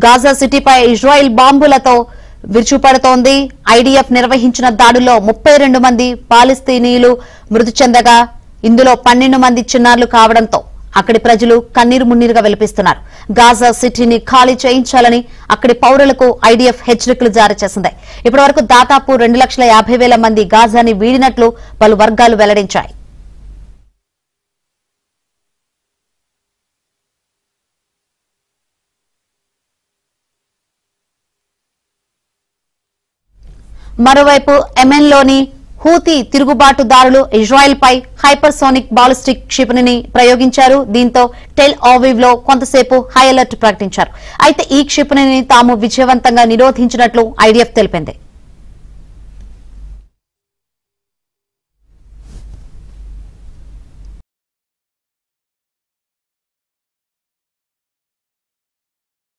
Gaza సిటీపై Israel బాంబులతో విరుచుపడుతోంది. ఐడీఎఫ్ నిర్వహించిన దాడుల్లో 32 మంది పాలస్తీనీయులు మృతి చెందగా ఇందులో 12 మంది చిన్నారులు కావడంతో అక్కడి ప్రజలు కన్నీరు మున్నీరుగా విలపిస్తున్నారు. గాజా సిటీని ఖాళీ చేయించాలని అక్కడి పౌరులకు ఐడీఎఫ్ హెచ్చరికలు జారీ చేసింది. ఇప్పటి వరకు దాదాపు 2,50,000 మంది గాజాని వీడినట్లు పలు వర్గాలు వెల్లడించాయి. మరోవైపు యెమెన్లోని హూతీ తిరుగుబాటుదారులు ఇజ్రాయెల్ పై హైపర్సోనిక్ బాలిస్టిక్ క్షిపణిని ప్రయోగించారు. దీంతో టెల్ అవీవ్ లో కొంతసేపు హై అలర్ట్ ప్రకటించారు. అయితే ఈ క్షిపణిని తాము విజయవంతంగా నిరోధించినట్లు ఐడీఎఫ్ తెలిపింది.